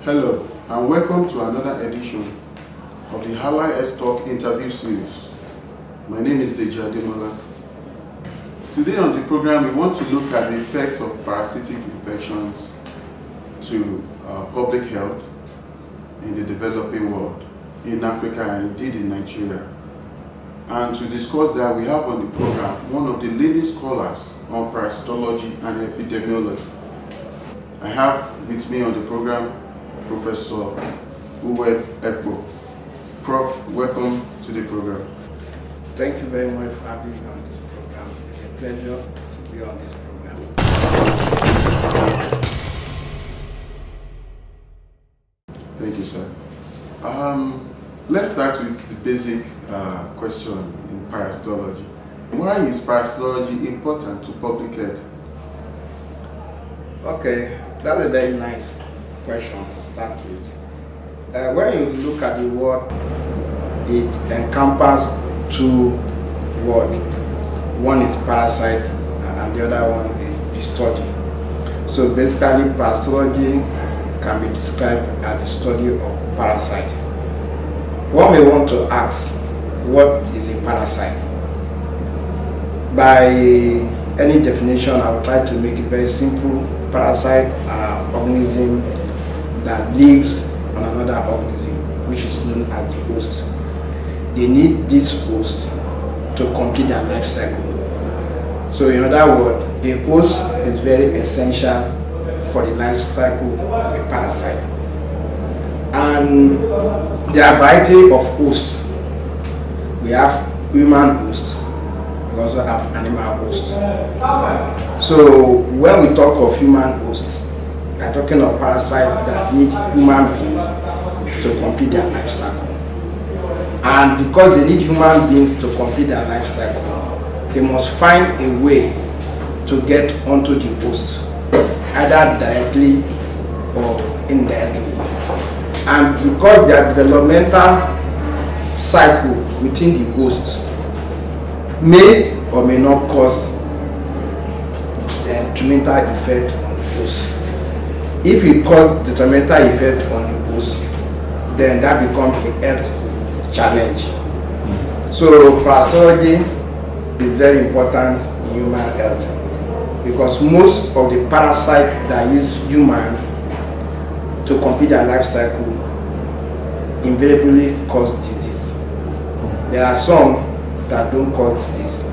Hello, and welcome to another edition of the Ally S Talk interview series. My name is Deji Ademola. Today on the program, we want to look at the effects of parasitic infections to public health in the developing world, in Africa, and indeed in Nigeria. And to discuss that, we have on the program one of the leading scholars on parasitology and epidemiology. I have with me on the program Professor Uwem Ekpo. Prof, welcome to the program. Thank you very much for having me on this program. It's a pleasure to be on this program. Thank you, sir. Let's start with the basic question in parasitology. Why is parasitology important to public health? Okay, that's a very nice question to start with. When you look at the word, it encompasses two words. One is parasite and the other one is the study. So basically, parasitology can be described as the study of parasite. One may want to ask, what is a parasite? By any definition, I will try to make it very simple. Parasite are organism that lives on another organism, which is known as the host. They need this host to complete their life cycle. So in other words, a host is very essential for the life cycle of a parasite. And there are a variety of hosts. We have human hosts. We also have animal hosts. So when we talk of human hosts, we are talking of parasites that need human beings to complete their life cycle. And because they need human beings to complete their life cycle, they must find a way to get onto the host, either directly or indirectly. And because their developmental cycle within the host may or may not cause a detrimental effect on the host. If it causes detrimental effect on the host, then that becomes a health challenge. So parasitology is very important in human health because most of the parasites that use human to complete their life cycle invariably cause disease. There are some that don't cause disease,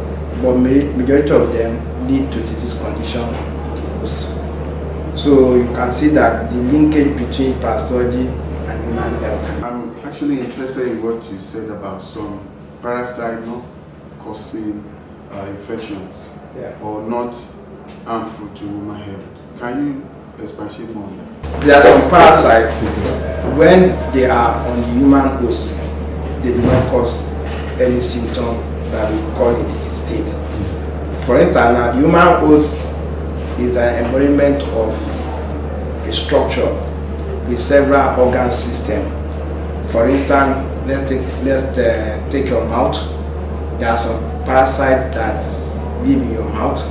but majority of them lead to disease condition in the host. So you can see that the linkage between parasitology and human health. I'm actually interested in what you said about some parasite not causing infections or not harmful to human health. Can you expatiate more on that? There are some parasites, when they are on the human host, they do not cause any symptom that we call it state. For instance, now the human host is an embodiment of a structure with several organ systems. For instance, let's take your mouth. There are some parasites that live in your mouth.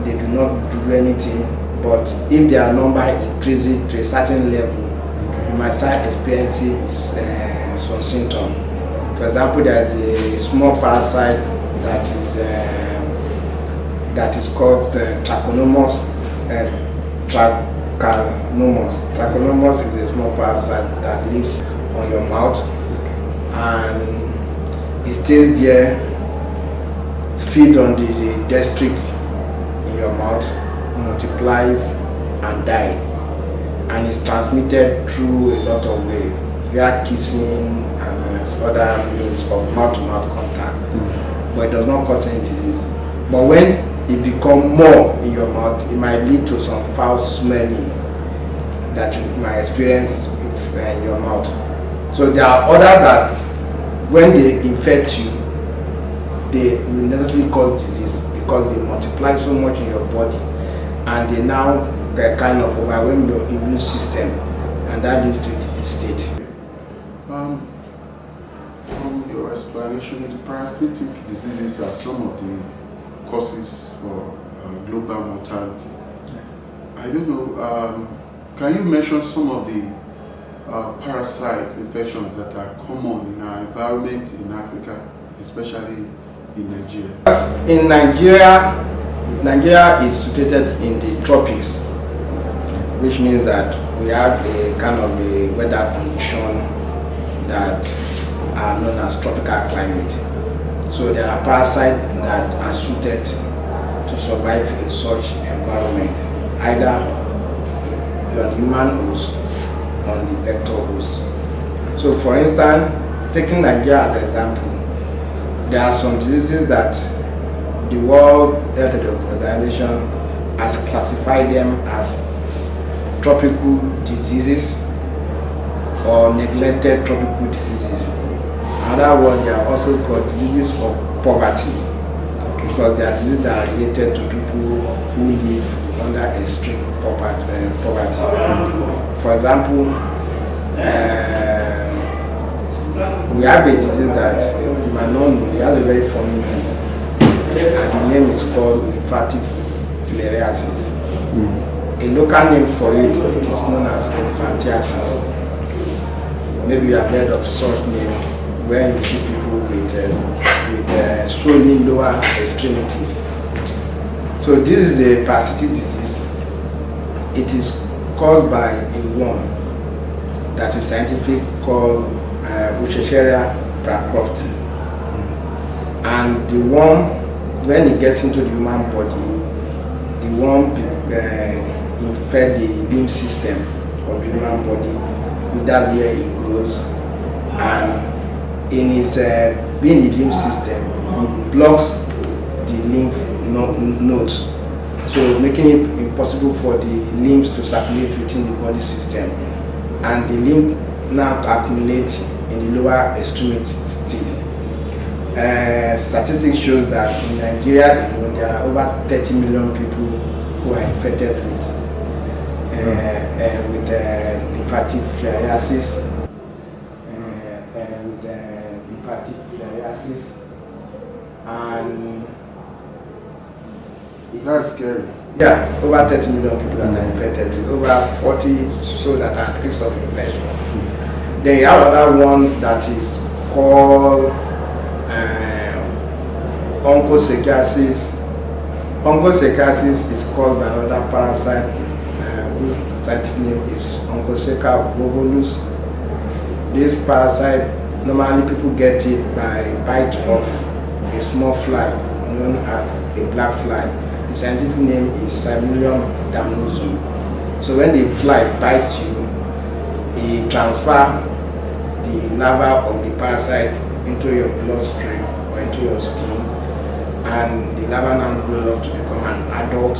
They do not do anything, but if their number increases to a certain level, you might start experiencing some symptoms. For example, there is a small parasite that is called Trichomonas. Trichomonas is a small parasite that lives on your mouth, and it stays there, feed on the gastrics in your mouth, multiplies and die, and is transmitted through a lot of ways via kissing and other means of mouth-to-mouth contact, but it does not cause any disease. But when it becomes more in your mouth, it might lead to some foul smelling that you might experience in your mouth. So there are others that when they infect you, they will necessarily cause disease because they multiply so much in your body, and they now kind of overwhelm your immune system, and that leads to disease state. From your explanation, the parasitic diseases are some of the causes for global mortality. I don't know, can you mention some of the parasite infections that are common in our environment in Africa, especially in Nigeria? In Nigeria is situated in the tropics, which means that we have a kind of a weather condition that are known as tropical climate. So there are parasites that are suited to survive in such environment, either on human host or on the vector host. So for instance, taking Nigeria as an example, there are some diseases that the World Health Organization has classified them as tropical diseases or neglected tropical diseases. In other words, they are also called diseases of poverty, because they are diseases that are related to people who live under extreme poverty. For example, we have a disease that you might not know. It has a very funny name, and the name is called lymphatic filariasis. A local name for it is known as elephantiasis. Maybe you have heard of such name when you see people with swollen lower extremities. So this is a parasitic disease. It is caused by a worm that is scientifically called Uwem prakrofti. And the worm, when it gets into the human body, the worm infect the lymph system of the human body. That's where it grows, and in its being the lymph system, it blocks the lymph nodes, so making it impossible for the lymph to circulate within the body system, and the lymph now accumulate in the lower extremities. Statistics shows that in Nigeria alone, there are over 30 million people who are infected with lymphatic filariasis. And That's scary. Yeah, over 30 million people that are infected, over 40 so that are at risk of infection. Then you have another one that is called onchocerciasis. Onchocerciasis is caused by another parasite whose scientific name is Onchocerca volvulus. This parasite, normally people get it by bite of a small fly known as a black fly. The scientific name is Similium damnosum. So when the fly bites you, it transfers the larva of the parasite into your bloodstream or into your skin, and the larva now grows up to become an adult.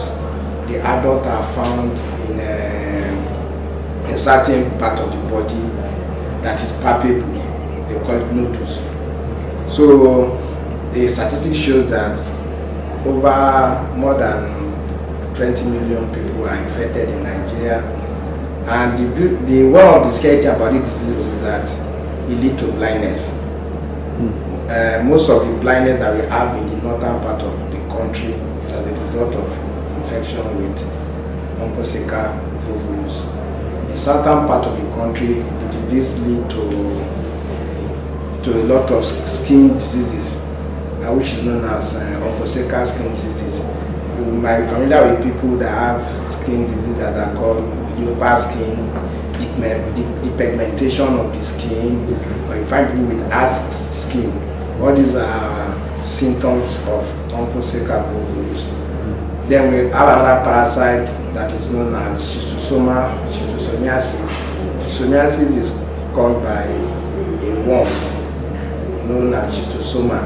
The adults are found in a certain part of the body that is palpable. They call it nodus. So the statistic shows that over more than 20 million people are infected in Nigeria, and the one of the scary thing about this disease is that it leads to blindness. Most of the blindness that we have in the northern part of the country is as a result of infection with Onchocerca volvulus. In the southern part of the country, the disease leads to a lot of skin diseases, which is known as Onchocerca skin disease. You might be familiar with people that have skin disease that are called leopard skin, depigmentation of the skin, or you find people with ash skin. All these are symptoms of Onchocerca volvulus. Then we have another parasite that is known as schistosomiasis. Schistosomiasis is caused by a worm known as schistosoma.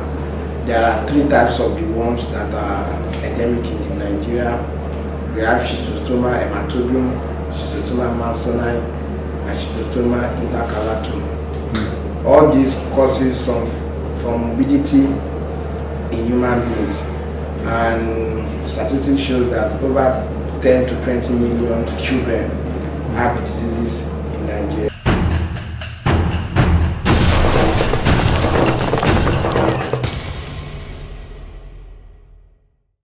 There are three types of the worms that are endemic in Nigeria. We have Schistosoma hematobium, Schistosoma mansoni, and Schistosoma intercalatum. All these causes some morbidity in human beings, and statistics shows that over 10 to 20 million children have diseases in Nigeria.